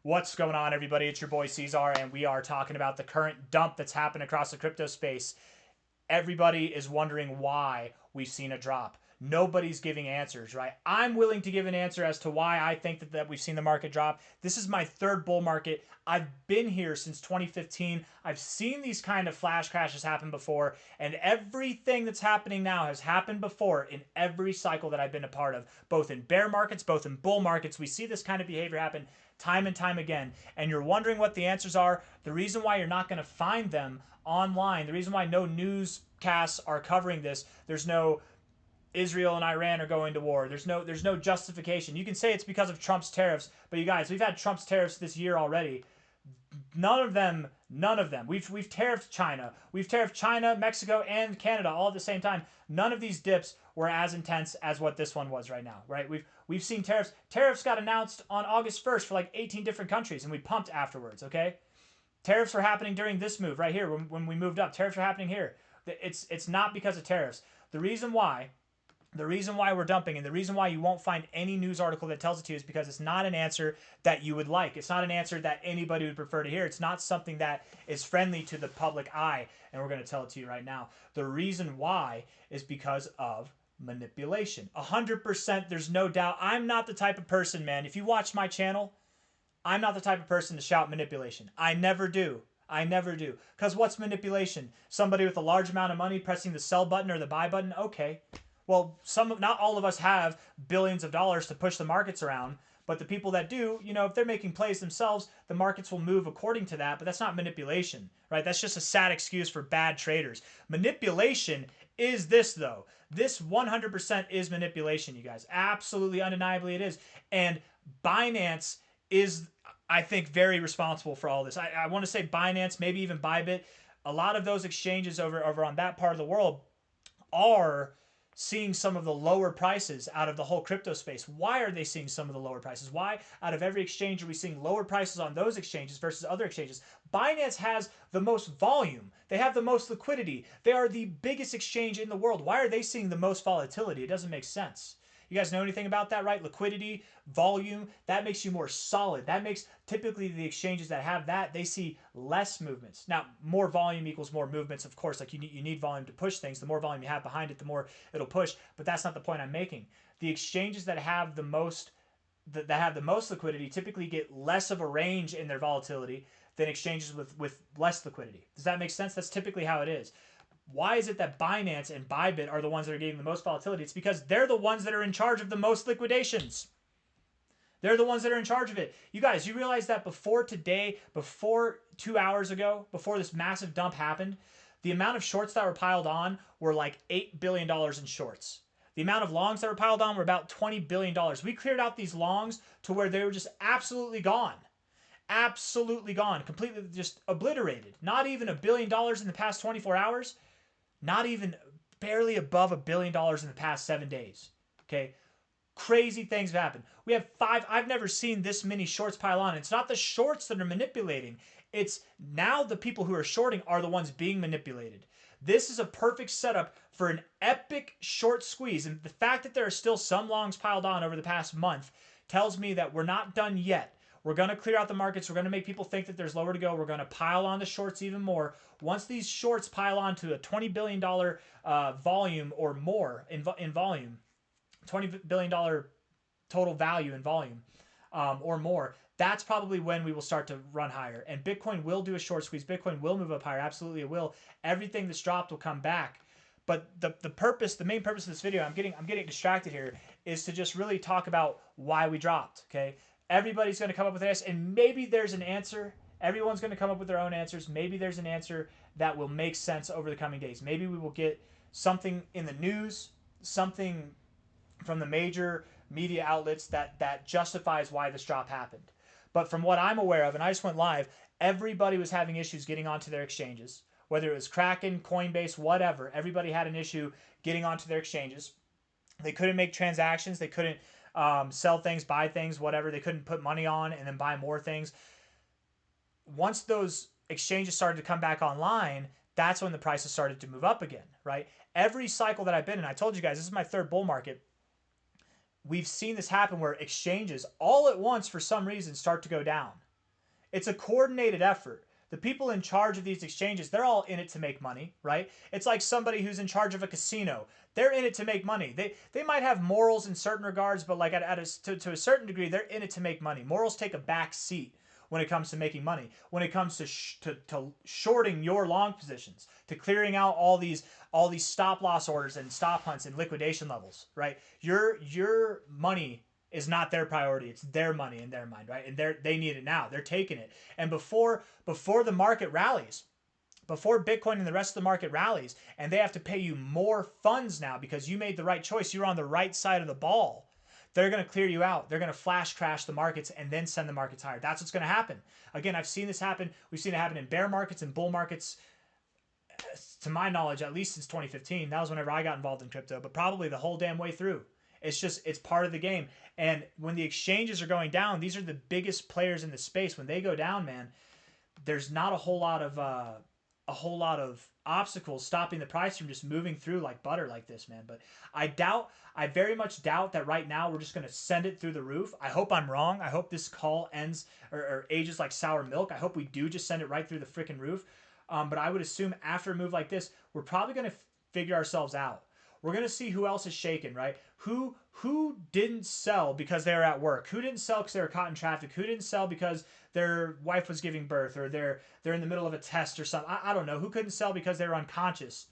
What's going on, everybody? It's your boy C-Zar, and we are talking about the current dump that's happened across the crypto space. Everybody is wondering why we've seen a drop. Nobody's giving answers, right? I'm willing to give an answer as to why I think that we've seen the market drop. This is my third bull market. I've been here since 2015. I've seen these kind of flash crashes happen before, and everything that's happening now has happened before in every cycle that I've been a part of, both in bear markets, both in bull markets. We see this kind of behavior happen time and time again, and you're wondering what the answers are. The reason why you're not going to find them online, the reason why no newscasts are covering this, there's no Israel and Iran are going to war. There's no justification. You can say it's because of Trump's tariffs, but you guys, we've had Trump's tariffs this year already. None of them. We've tariffed China. We've tariffed China, Mexico, and Canada all at the same time. None of these dips were as intense as what this one was right now, right? We've seen tariffs. Tariffs got announced on August 1st for like 18 different countries, and we pumped afterwards, okay? Tariffs were happening during this move right here when we moved up. Tariffs are happening here. It's not because of tariffs. The reason why we're dumping and the reason why you won't find any news article that tells it to you is because it's not an answer that you would like. It's not an answer that anybody would prefer to hear. It's not something that is friendly to the public eye, and we're going to tell it to you right now. The reason why is because of manipulation. 100%, there's no doubt. I'm not the type of person, man. If you watch my channel, I'm not the type of person to shout manipulation. I never do. Because what's manipulation? Somebody with a large amount of money pressing the sell button or the buy button? Okay. Well, not all of us have billions of dollars to push the markets around, but the people that do, if they're making plays themselves, the markets will move according to that, but that's not manipulation, right? That's just a sad excuse for bad traders. Manipulation is this, though. This 100% is manipulation, you guys. Absolutely, undeniably it is. And Binance is, I think, very responsible for all this. I want to say Binance, maybe even Bybit. A lot of those exchanges over on that part of the world are seeing some of the lower prices out of the whole crypto space. Why are they seeing some of the lower prices? Why, out of every exchange, are we seeing lower prices on those exchanges versus other exchanges? Binance has the most volume. They have the most liquidity. They are the biggest exchange in the world. Why are they seeing the most volatility? It doesn't make sense. You guys know anything about that, right? Liquidity, volume, that makes you more solid. That makes typically the exchanges that have that, they see less movements. Now, more volume equals more movements, of course. Like you need volume to push things. The more volume you have behind it, the more it'll push. But that's not the point I'm making. The exchanges that have the most liquidity typically get less of a range in their volatility than exchanges with less liquidity. Does that make sense? That's typically how it is. Why is it that Binance and Bybit are the ones that are getting the most volatility? It's because they're the ones that are in charge of the most liquidations. They're the ones that are in charge of it. You guys, you realize that before today, before 2 hours ago, before this massive dump happened, the amount of shorts that were piled on were like $8 billion in shorts. The amount of longs that were piled on were about $20 billion. We cleared out these longs to where they were just absolutely gone. Absolutely gone. Completely just obliterated. Not even $1 billion in the past 24 hours. Not even barely above $1 billion in the past 7 days. Okay. Crazy things have happened. We have I've never seen this many shorts pile on. It's not the shorts that are manipulating. It's now the people who are shorting are the ones being manipulated. This is a perfect setup for an epic short squeeze. And the fact that there are still some longs piled on over the past month tells me that we're not done yet. We're going to clear out the markets. We're going to make people think that there's lower to go. We're going to pile on the shorts even more. Once these shorts pile on to a $20 billion volume or more in volume, $20 billion total value in volume or more, that's probably when we will start to run higher. And Bitcoin will do a short squeeze. Bitcoin will move up higher. Absolutely it will. Everything that's dropped will come back. But the main purpose of this video, I'm getting distracted here, is to just really talk about why we dropped, okay? Everybody's going to come up with this, and maybe there's an answer. Everyone's going to come up with their own answers. Maybe there's an answer that will make sense over the coming days. Maybe we will get something in the news, something from the major media outlets that justifies why this drop happened. But from what I'm aware of, and I just went live, everybody was having issues getting onto their exchanges. Whether it was Kraken, Coinbase, whatever, everybody had an issue getting onto their exchanges. They couldn't make transactions. They couldn't sell things, buy things, whatever. They couldn't put money on and then buy more things. Once those exchanges started to come back online, that's when the prices started to move up again, right? Every cycle that I've been in, I told you guys, this is my third bull market. We've seen this happen where exchanges all at once, for some reason, start to go down. It's a coordinated effort. The people in charge of these exchanges, they're all in it to make money, right? It's like somebody who's in charge of a casino. They're in it to make money. They might have morals in certain regards, but like to a certain degree, they're in it to make money. Morals take a back seat when it comes to making money. When it comes to to shorting your long positions, to clearing out all these stop loss orders and stop hunts and liquidation levels, right? Your money is not their priority. It's their money in their mind, right? And they need it now. They're taking it. And before the market rallies, before Bitcoin and the rest of the market rallies, and they have to pay you more funds now because you made the right choice, you're on the right side of the ball, they're going to clear you out. They're going to flash crash the markets and then send the markets higher. That's what's going to happen. Again, I've seen this happen. We've seen it happen in bear markets and bull markets, to my knowledge, at least since 2015. That was whenever I got involved in crypto, but probably the whole damn way through. It's part of the game. And when the exchanges are going down, these are the biggest players in the space. When they go down, man, there's not a whole lot of obstacles stopping the price from just moving through like butter like this, man. But I very much doubt that right now we're just going to send it through the roof. I hope I'm wrong. I hope this call ends or ages like sour milk. I hope we do just send it right through the freaking roof. But I would assume after a move like this, we're probably going to figure ourselves out. We're going to see who else is shaken, right? Who didn't sell because they were at work? Who didn't sell because they were caught in traffic? Who didn't sell because their wife was giving birth or they're in the middle of a test or something? I don't know. Who couldn't sell because they were unconscious?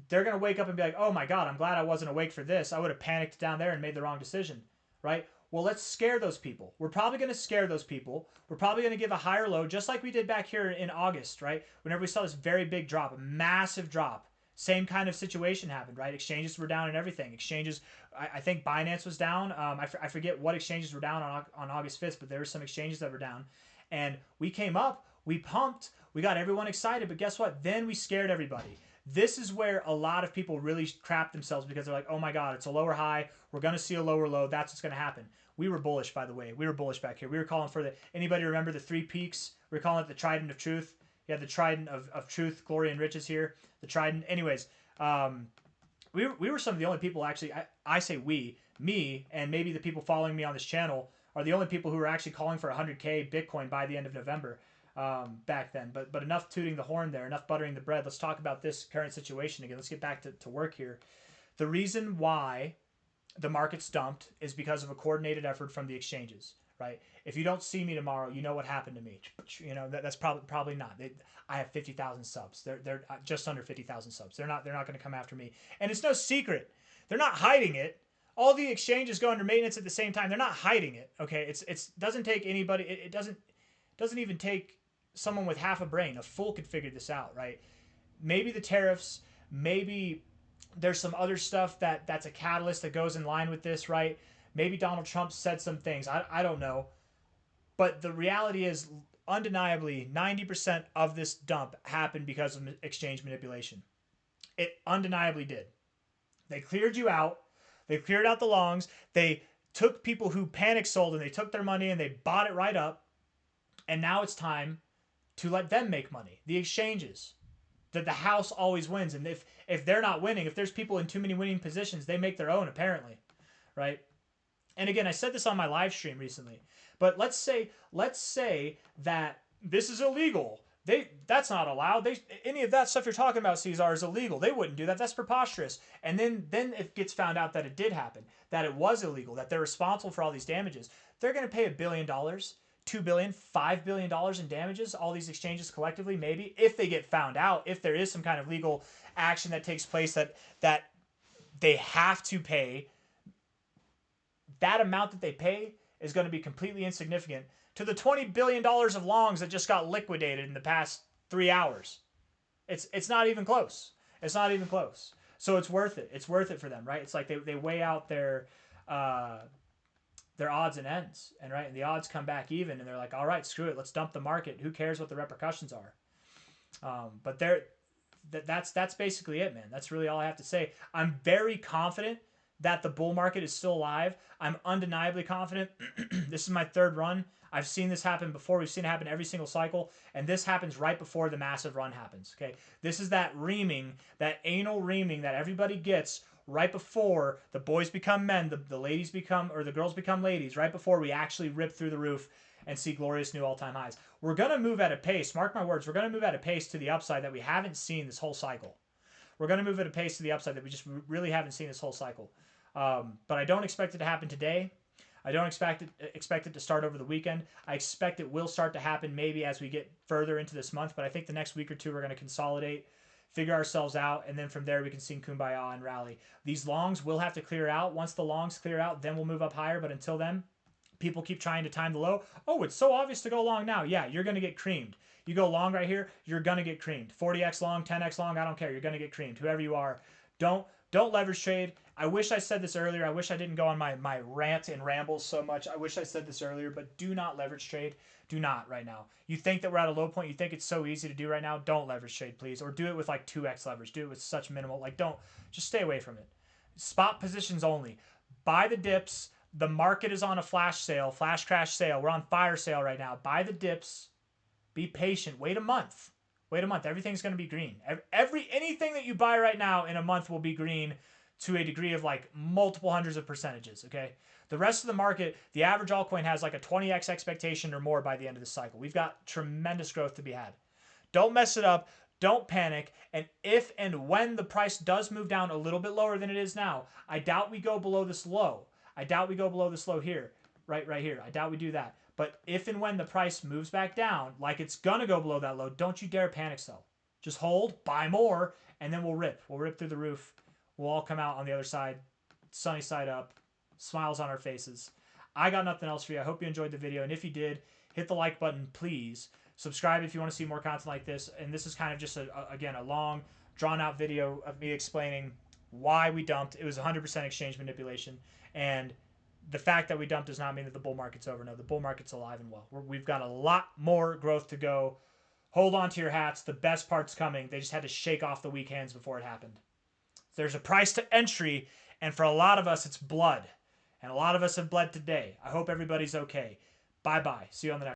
They're going to wake up and be like, oh my God, I'm glad I wasn't awake for this. I would have panicked down there and made the wrong decision, right? Well, let's scare those people. We're probably going to scare those people. We're probably going to give a higher low, just like we did back here in August, right? Whenever we saw this very big drop, a massive drop. Same kind of situation happened, right? Exchanges were down and everything. Exchanges, I think Binance was down. I forget what exchanges were down on August 5th, but there were some exchanges that were down. And we came up, we pumped, we got everyone excited, but guess what? Then we scared everybody. This is where a lot of people really crap themselves because they're like, oh my God, it's a lower high. We're going to see a lower low. That's what's going to happen. We were bullish, by the way. We were bullish back here. We were calling for anybody remember the three peaks? We were calling it the trident of truth. You had the trident of truth, glory, and riches here. The trident. Anyways, we were some of the only people actually. I say me, and maybe the people following me on this channel are the only people who were actually calling for 100K Bitcoin by the end of November back then. But enough tooting the horn there, enough buttering the bread. Let's talk about this current situation again. Let's get back to work here. The reason why the market's dumped is because of a coordinated effort from the exchanges. Right? If you don't see me tomorrow, you know what happened to me. You know that's probably not. I have 50,000 subs. They're just under 50,000 subs. They're not going to come after me. And it's no secret. They're not hiding it. All the exchanges go under maintenance at the same time. They're not hiding it. Okay? It's doesn't take anybody. It doesn't even take someone with half a brain. A fool could figure this out, right? Maybe the tariffs. Maybe there's some other stuff that's a catalyst that goes in line with this, right? Maybe Donald Trump said some things. I don't know. But the reality is, undeniably, 90% of this dump happened because of exchange manipulation. It undeniably did. They cleared you out. They cleared out the longs. They took people who panic sold and they took their money and they bought it right up. And now it's time to let them make money. The exchanges. That the house always wins. And if they're not winning, if there's people in too many winning positions, they make their own, apparently. Right? And again, I said this on my live stream recently, but let's say that this is illegal. That's not allowed. Any of that stuff you're talking about, C-Zar, is illegal. They wouldn't do that. That's preposterous. And then it gets found out that it did happen, that it was illegal, that they're responsible for all these damages. They're going to pay $1 billion, $2 billion, $5 billion in damages. All these exchanges collectively, maybe, if they get found out, if there is some kind of legal action that takes place that they have to pay. That amount that they pay is going to be completely insignificant to the $20 billion of longs that just got liquidated in the past 3 hours. It's not even close. It's not even close. So it's worth it. It's worth it for them, right? It's like they weigh out their odds and ends, and right, and the odds come back even, and they're like, all right, screw it, let's dump the market. Who cares what the repercussions are? But that's basically it, man. That's really all I have to say. I'm very confident that the bull market is still alive. I'm undeniably confident. This is my third run. I've seen this happen before. We've seen it happen every single cycle. And this happens right before the massive run happens. Okay. This is that reaming, that anal reaming that everybody gets right before the boys become men, the ladies become, or the girls become ladies, right before we actually rip through the roof. and see glorious new all-time highs. We're going to move at a pace, mark my words, we're going to move at a pace to the upside that we haven't seen this whole cycle. We're going to move at a pace to the upside that we just really haven't seen this whole cycle. But I don't expect it to happen today. I don't expect it to start over the weekend. I expect it will start to happen maybe as we get further into this month, but I think the next week or two we're going to consolidate, figure ourselves out, and then from there we can sing kumbaya and rally. These longs will have to clear out. Once the longs clear out, then we'll move up higher, but until then, people keep trying to time the low. Oh, it's so obvious to go long now. Yeah, you're going to get creamed. You go long right here, you're going to get creamed. 40x long, 10x long, I don't care. You're going to get creamed. Whoever you are, don't leverage trade. I wish I said this earlier. I wish I didn't go on my rant and rambles so much. I wish I said this earlier, but do not leverage trade. Do not right now. You think that we're at a low point. You think it's so easy to do right now. Don't leverage trade, please. Or do it with like 2x leverage. Do it with such minimal. Like just stay away from it. Spot positions only. Buy the dips. The market is on a flash sale, flash crash sale. We're on fire sale right now. Buy the dips. Be patient. Wait a month. Wait a month. Everything's going to be green. Anything that you buy right now in a month will be green to a degree of like multiple hundreds of percentages, okay? The rest of the market, the average altcoin has like a 20x expectation or more by the end of the cycle. We've got tremendous growth to be had. Don't mess it up. Don't panic. And if and when the price does move down a little bit lower than it is now, I doubt we go below this low. I doubt we go below this low here, right here. I doubt we do that. But if and when the price moves back down, like it's going to go below that low, don't you dare panic sell. Just hold, buy more, and then we'll rip. We'll rip through the roof. We'll all come out on the other side, sunny side up, smiles on our faces. I got nothing else for you. I hope you enjoyed the video. And if you did, hit the like button, please. Subscribe if you want to see more content like this. And this is kind of just, again, a long, drawn-out video of me explaining why we dumped. It was 100% exchange manipulation. And the fact that we dumped does not mean that the bull market's over. No, the bull market's alive and well. We've got a lot more growth to go. Hold on to your hats. The best part's coming. They just had to shake off the weak hands before it happened. There's a price to entry, and for a lot of us, it's blood. And a lot of us have bled today. I hope everybody's okay. Bye-bye. See you on the next.